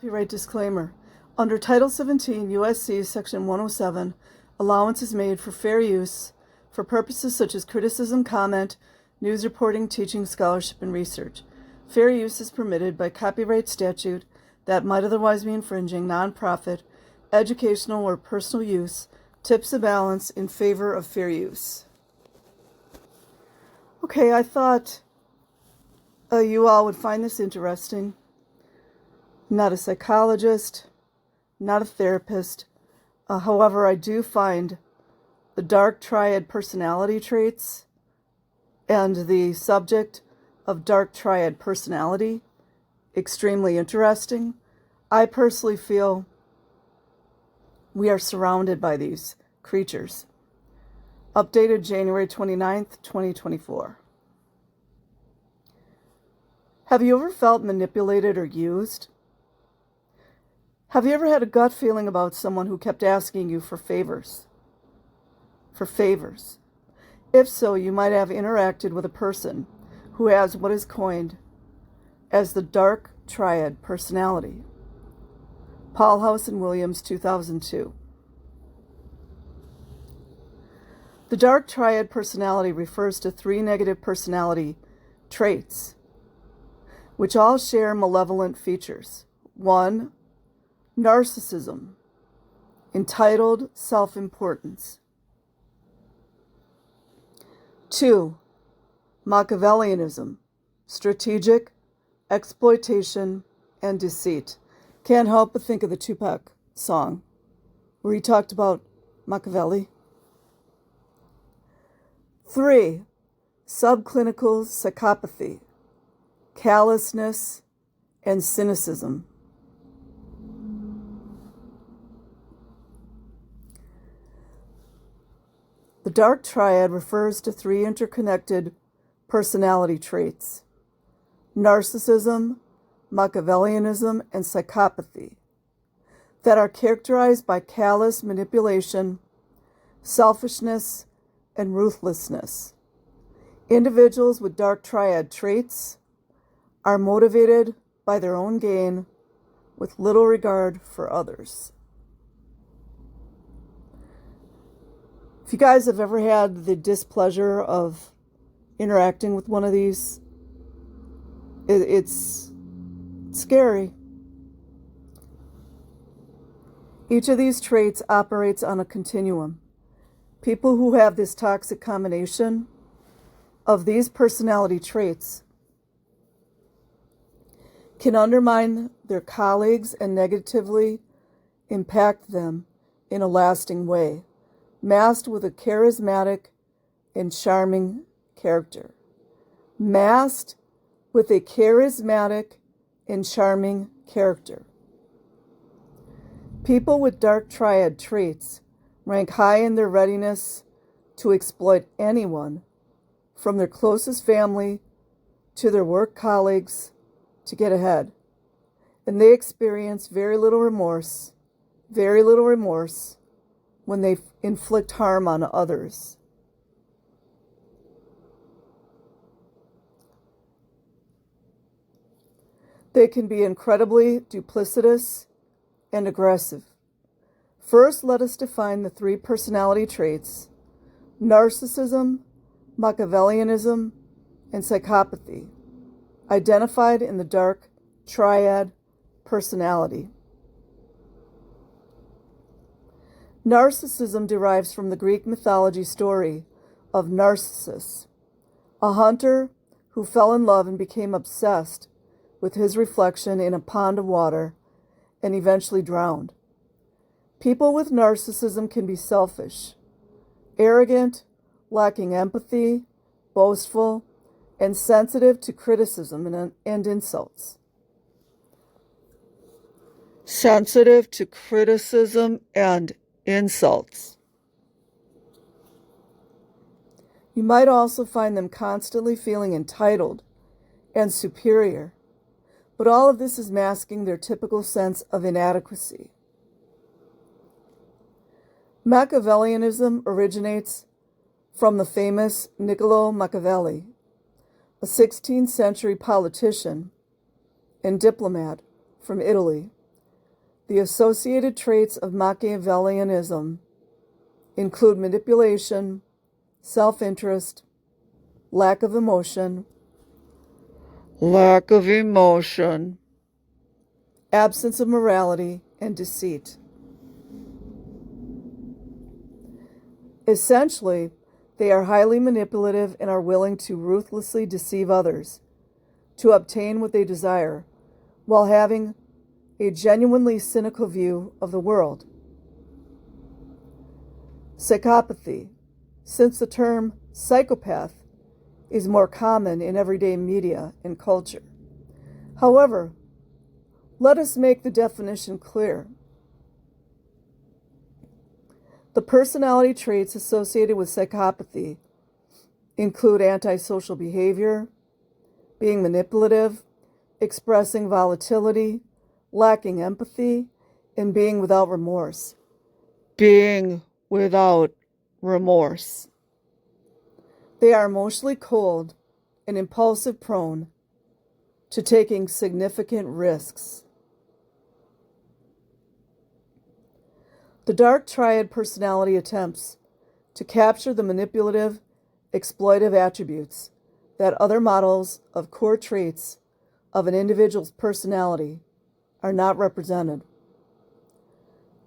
Copyright disclaimer. Under Title 17 U.S.C. Section 107, allowance is made for fair use for purposes such as criticism, comment, news reporting, teaching, scholarship, and research. Fair use is permitted by copyright statute that might otherwise be infringing nonprofit, educational, or personal use, tips the balance in favor of fair use. Okay, I thought you all would find this interesting. I'm not a psychologist, not a therapist. However, I do find the dark triad personality traits and the subject of dark triad personality extremely interesting. I personally feel we are surrounded by these creatures. Updated January 29th, 2024. Have you ever felt manipulated or used? Have you ever had a gut feeling about someone who kept asking you for favors? If so, you might have interacted with a person who has what is coined as the dark triad personality. Paul House and Williams, 2002. The dark triad personality refers to three negative personality traits, which all share malevolent features. 1. Narcissism, entitled self-importance. 2. Machiavellianism, strategic exploitation and deceit. Can't help but think of the Tupac song where he talked about Machiavelli. 3. Subclinical psychopathy, callousness, and cynicism. The dark triad refers to three interconnected personality traits: narcissism, Machiavellianism, and psychopathy, that are characterized by callous manipulation, selfishness, and ruthlessness. Individuals with dark triad traits are motivated by their own gain with little regard for others. If you guys have ever had the displeasure of interacting with one of these, it's scary. Each of these traits operates on a continuum. People who have this toxic combination of these personality traits can undermine their colleagues and negatively impact them in a lasting way, masked with a charismatic and charming character. Masked with a charismatic and charming character. People with dark triad traits rank high in their readiness to exploit anyone, from their closest family to their work colleagues, to get ahead. And they experience very little remorse when they inflict harm on others. They can be incredibly duplicitous and aggressive. First, let us define the three personality traits: narcissism, Machiavellianism, and psychopathy, identified in the dark triad personality. Narcissism derives from the Greek mythology story of Narcissus, a hunter who fell in love and became obsessed with his reflection in a pond of water and eventually drowned. People with narcissism can be selfish, arrogant, lacking empathy, boastful, and sensitive to criticism and insults. Sensitive to criticism and insults. You might also find them constantly feeling entitled and superior, but all of this is masking their typical sense of inadequacy. Machiavellianism originates from the famous Niccolo Machiavelli, a 16th century politician and diplomat from Italy, The associated traits of Machiavellianism include manipulation, self-interest, lack of emotion, absence of morality, and deceit. Essentially, they are highly manipulative and are willing to ruthlessly deceive others to obtain what they desire, while having a genuinely cynical view of the world. Psychopathy, since the term psychopath is more common in everyday media and culture. However, let us make the definition clear. The personality traits associated with psychopathy include antisocial behavior, being manipulative, expressing volatility, lacking empathy, and being without remorse. They are emotionally cold and impulsive, prone to taking significant risks. The dark triad personality attempts to capture the manipulative, exploitive attributes that other models of core traits of an individual's personality are not represented.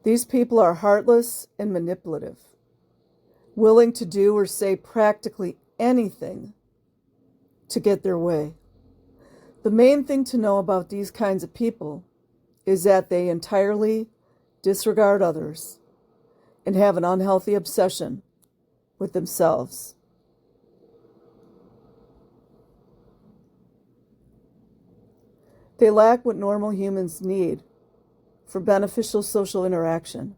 These people are heartless and manipulative, willing to do or say practically anything to get their way. The main thing to know about these kinds of people is that they entirely disregard others and have an unhealthy obsession with themselves. They lack what normal humans need for beneficial social interaction,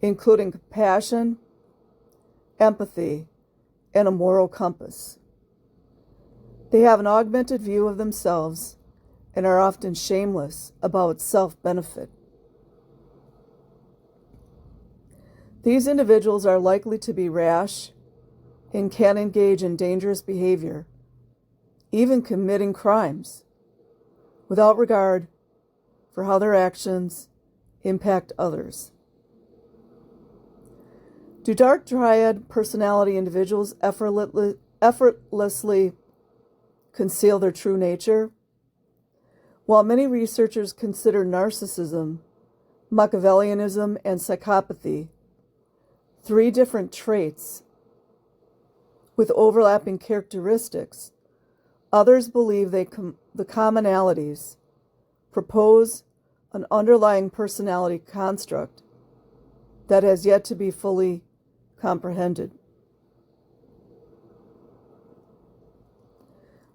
including compassion, empathy, and a moral compass. They have an augmented view of themselves and are often shameless about self-benefit. These individuals are likely to be rash and can engage in dangerous behavior, even committing crimes, without regard for how their actions impact others. Do dark triad personality individuals effortlessly conceal their true nature? While many researchers consider narcissism, Machiavellianism, and psychopathy three different traits with overlapping characteristics, others believe the commonalities propose an underlying personality construct that has yet to be fully comprehended.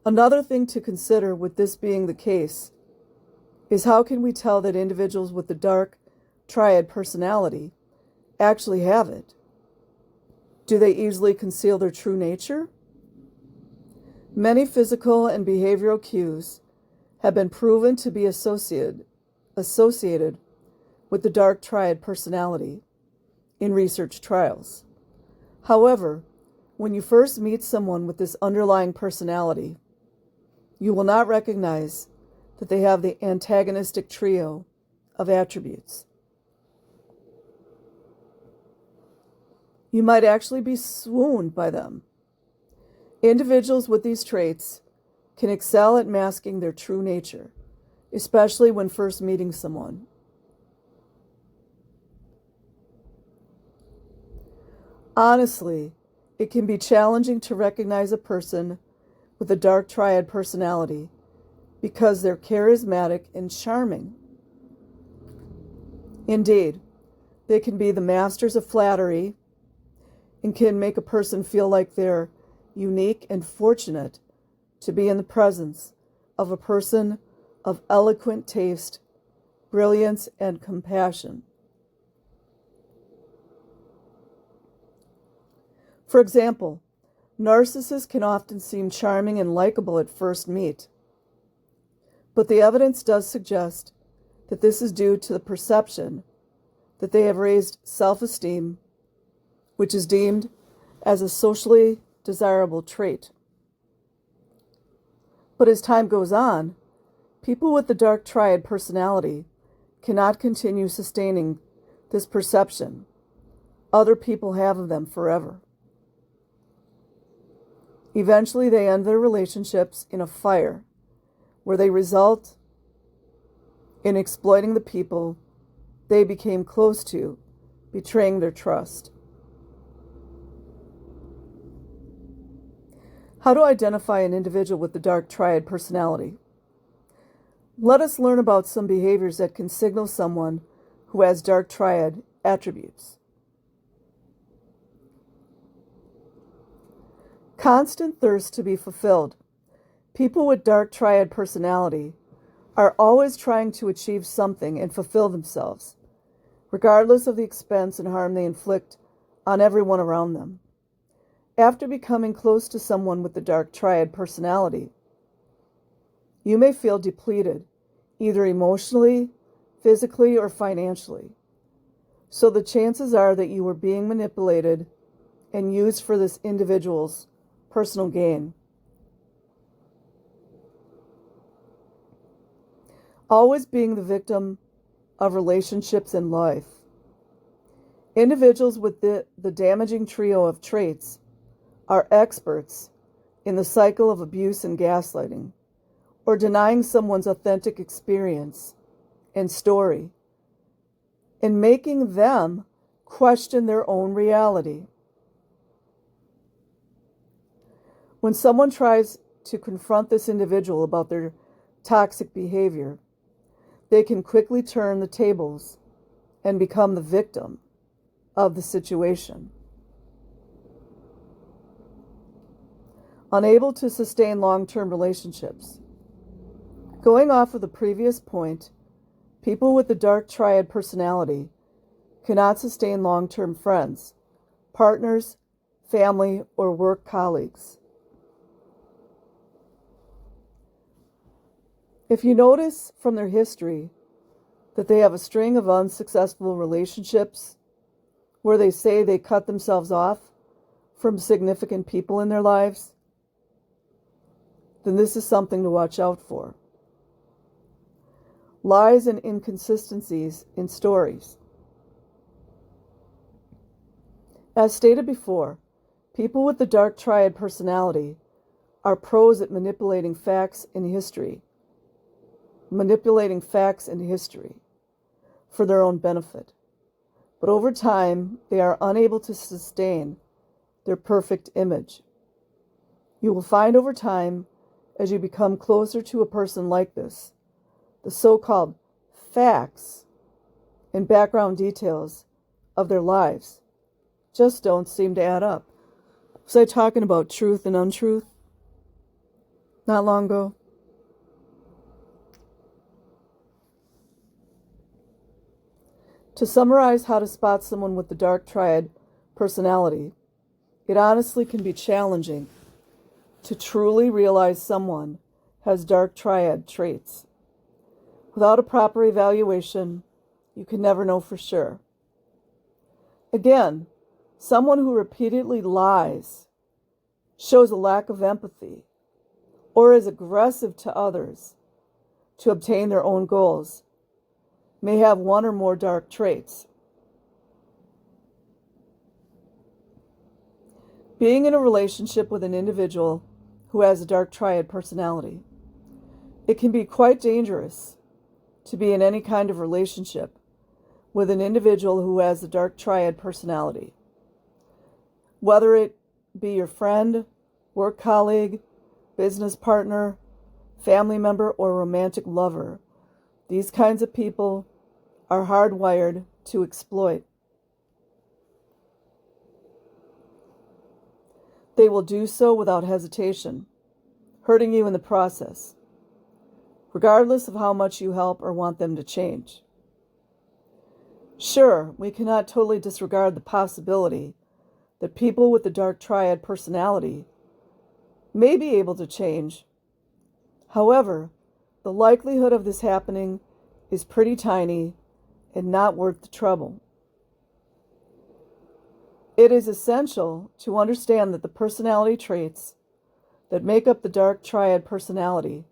Another thing to consider with this being the case is how can we tell that individuals with the dark triad personality actually have it? Do they easily conceal their true nature? Many physical and behavioral cues have been proven to be associated with the dark triad personality in research trials. However, when you first meet someone with this underlying personality, you will not recognize that they have the antagonistic trio of attributes. You might actually be swooned by them. Individuals with these traits can excel at masking their true nature, especially when first meeting someone. Honestly, it can be challenging to recognize a person with a dark triad personality because they're charismatic and charming. Indeed, they can be the masters of flattery and can make a person feel like they're unique and fortunate to be in the presence of a person of eloquent taste, brilliance, and compassion. For example, narcissists can often seem charming and likable at first meet, but the evidence does suggest that this is due to the perception that they have raised self-esteem, which is deemed as a socially desirable trait. But as time goes on, people with the dark triad personality cannot continue sustaining this perception other people have of them forever. Eventually, they end their relationships in a fire where they result in exploiting the people they became close to, betraying their trust. How to identify an individual with the dark triad personality? Let us learn about some behaviors that can signal someone who has dark triad attributes. Constant thirst to be fulfilled. People with dark triad personality are always trying to achieve something and fulfill themselves, regardless of the expense and harm they inflict on everyone around them. After becoming close to someone with the dark triad personality, you may feel depleted, either emotionally, physically, or financially. So the chances are that you were being manipulated and used for this individual's personal gain. Always being the victim of relationships and life. Individuals with the damaging trio of traits are experts in the cycle of abuse and gaslighting, or denying someone's authentic experience and story, and making them question their own reality. When someone tries to confront this individual about their toxic behavior, they can quickly turn the tables and become the victim of the situation. Unable to sustain long-term relationships. Going off of the previous point, people with the dark triad personality cannot sustain long-term friends, partners, family, or work colleagues. If you notice from their history that they have a string of unsuccessful relationships where they say they cut themselves off from significant people in their lives, then this is something to watch out for. Lies and inconsistencies in stories. As stated before, people with the dark triad personality are pros at manipulating facts and history for their own benefit. But over time, they are unable to sustain their perfect image. You will find over time, as you become closer to a person like this, the so-called facts and background details of their lives just don't seem to add up. Was I talking about truth and untruth not long ago? To summarize how to spot someone with the dark triad personality, it honestly can be challenging to truly realize someone has dark triad traits. Without a proper evaluation, you can never know for sure. Again, someone who repeatedly lies, shows a lack of empathy, or is aggressive to others to obtain their own goals may have one or more dark traits. Being in a relationship with an individual who has a dark triad personality, it can be quite dangerous to be in any kind of relationship with an individual who has a dark triad personality. Whether it be your friend, work colleague, business partner, family member, or romantic lover, these kinds of people are hardwired to exploit. They will do so without hesitation, hurting you in the process, regardless of how much you help or want them to change. Sure, we cannot totally disregard the possibility that people with the dark triad personality may be able to change. However, the likelihood of this happening is pretty tiny and not worth the trouble. It is essential to understand that the personality traits that make up the dark triad personality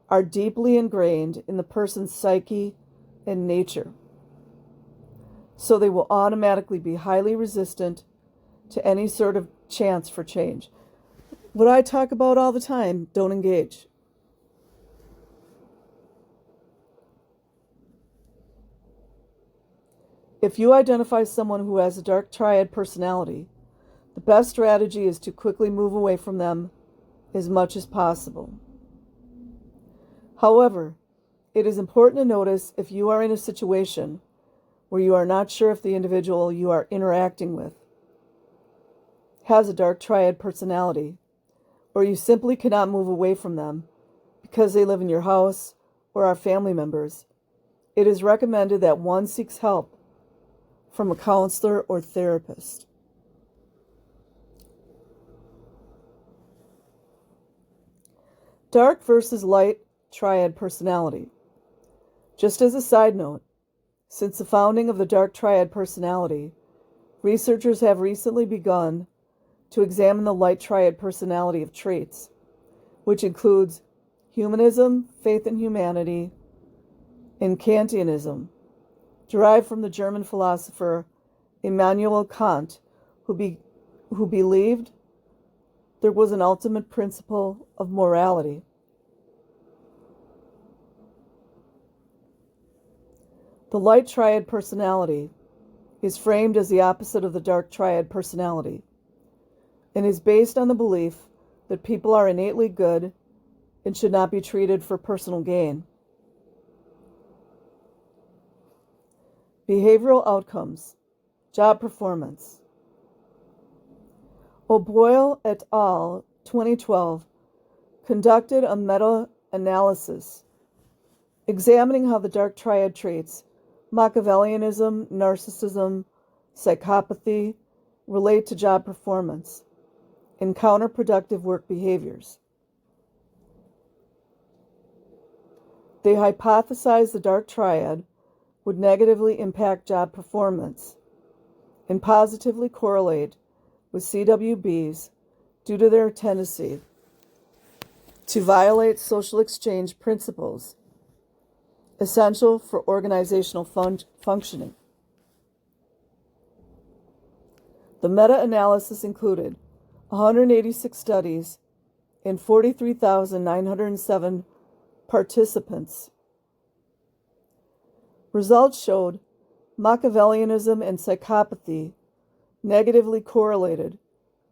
are deeply ingrained in the person's psyche, and nature. So they will automatically be highly resistant to any sort of chance for change. What I talk about all the time, don't engage. If you identify someone who has a dark triad personality, the best strategy is to quickly move away from them as much as possible. However, it is important to notice if you are in a situation where you are not sure if the individual you are interacting with has a dark triad personality, or you simply cannot move away from them because they live in your house or are family members. It is recommended that one seeks help from a counselor or therapist. Dark versus light triad personality. Just as a side note, since the founding of the dark triad personality, researchers have recently begun to examine the light triad personality of traits, which includes humanism, faith in humanity, and Kantianism, derived from the German philosopher Immanuel Kant, who believed there was an ultimate principle of morality. The light triad personality is framed as the opposite of the dark triad personality and is based on the belief that people are innately good and should not be treated for personal gain. Behavioral outcomes, job performance. O'Boyle et al. 2012 conducted a meta-analysis examining how the dark triad traits, Machiavellianism, narcissism, psychopathy, relate to job performance and counterproductive work behaviors. They hypothesized the dark triad would negatively impact job performance and positively correlate with CWBs due to their tendency to violate social exchange principles essential for organizational functioning. The meta-analysis included 186 studies and 43,907 participants. Results showed Machiavellianism and psychopathy negatively correlated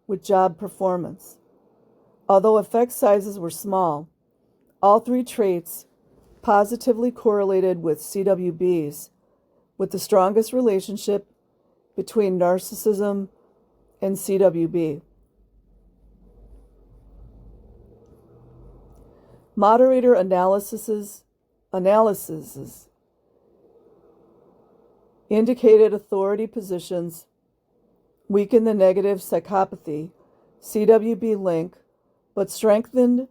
with job performance. Although effect sizes were small, all three traits positively correlated with CWBs, with the strongest relationship between narcissism and CWB. Moderator analyses indicated authority positions weakened the negative psychopathy CWB link, but strengthened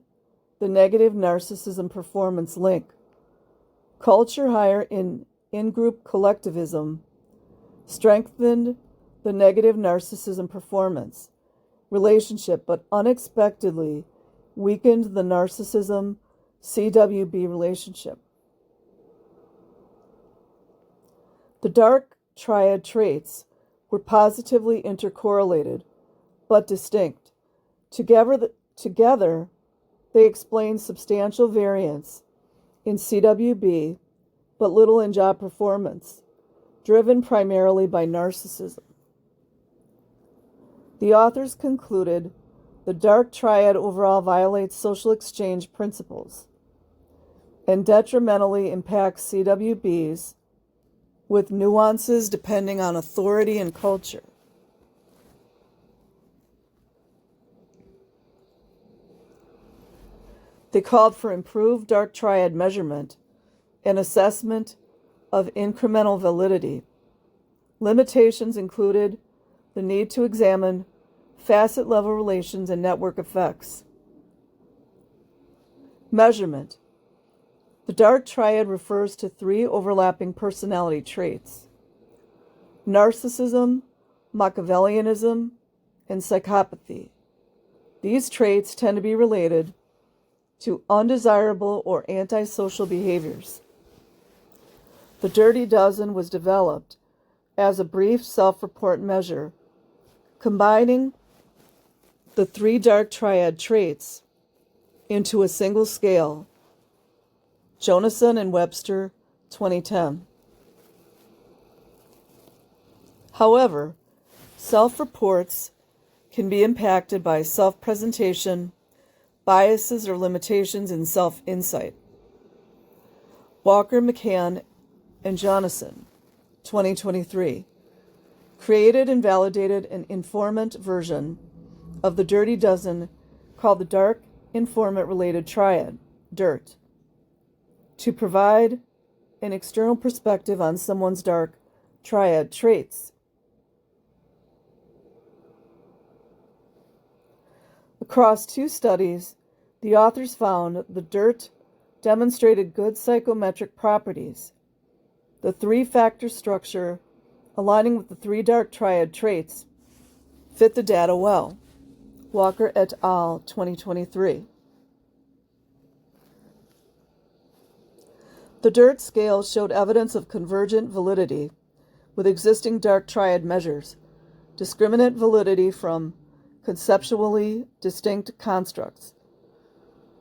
the negative narcissism performance link. Culture higher in-group collectivism strengthened the negative narcissism performance relationship, but unexpectedly weakened the narcissism CWB relationship. The dark triad traits were positively intercorrelated, but distinct. Together, they explain substantial variance in CWB, but little in job performance, driven primarily by narcissism. The authors concluded the dark triad overall violates social exchange principles and detrimentally impacts CWBs with nuances depending on authority and culture. They called for improved dark triad measurement and assessment of incremental validity. Limitations included the need to examine facet-level relations and network effects. Measurement. The dark triad refers to three overlapping personality traits: narcissism, Machiavellianism, and psychopathy. These traits tend to be related to undesirable or antisocial behaviors. The Dirty Dozen was developed as a brief self-report measure, combining the 3 dark triad traits into a single scale. Jonason and Webster, 2010. However, self-reports can be impacted by self-presentation, biases, or limitations in self-insight. Walker, McCann, and Jonason, 2023, created and validated an informant version of the Dirty Dozen called the Dark Informant-Related Triad, DIRT, to provide an external perspective on someone's dark triad traits. Across 2 studies, the authors found the DIRT demonstrated good psychometric properties. The 3-factor structure, aligning with the 3 dark triad traits, fit the data well. Walker et al., 2023. The DIRT scale showed evidence of convergent validity with existing dark triad measures, discriminant validity from conceptually distinct constructs,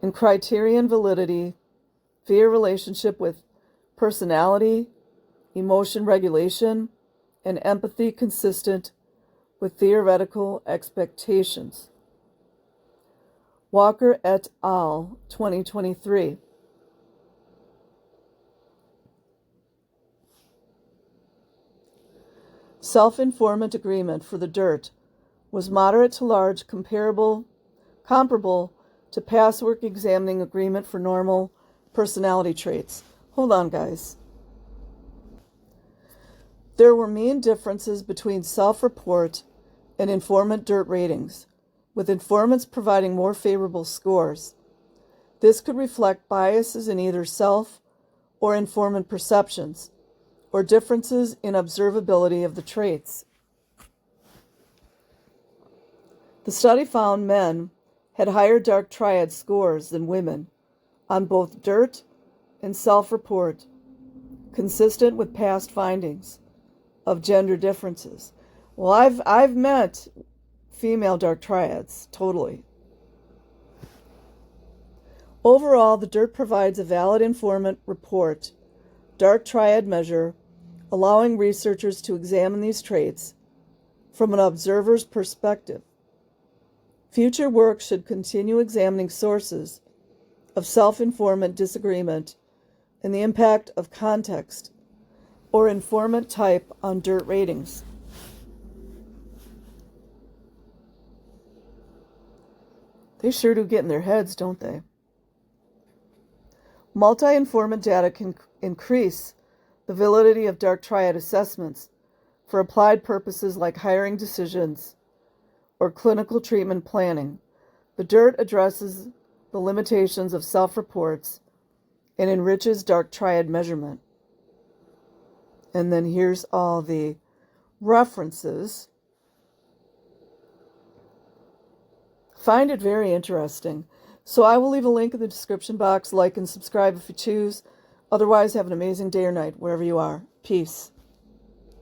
and criterion validity via relationship with personality, emotion regulation, and empathy consistent with theoretical expectations. Walker et al., 2023. Self-informant agreement for the DIRT was moderate to large, comparable to past work examining agreement for normal personality traits. Hold on, guys. There were mean differences between self-report and informant DIRT ratings, with informants providing more favorable scores. This could reflect biases in either self or informant perceptions, or differences in observability of the traits. The study found men had higher dark triad scores than women on both DIRT and self-report, consistent with past findings of gender differences. Well, I've met female dark triads, totally. Overall, the DIRT provides a valid informant report, dark triad measure, allowing researchers to examine these traits from an observer's perspective. Future work should continue examining sources of self-informant disagreement and the impact of context or informant type on DIRT ratings. They sure do get in their heads, don't they? Multi-informant data can increase the validity of dark triad assessments for applied purposes like hiring decisions or clinical treatment planning. The DIRT addresses the limitations of self-reports and enriches dark triad measurement. And then here's all the references. Find it very interesting. So I will leave a link in the description box. Like and subscribe if you choose. Otherwise, have an amazing day or night wherever you are. Peace.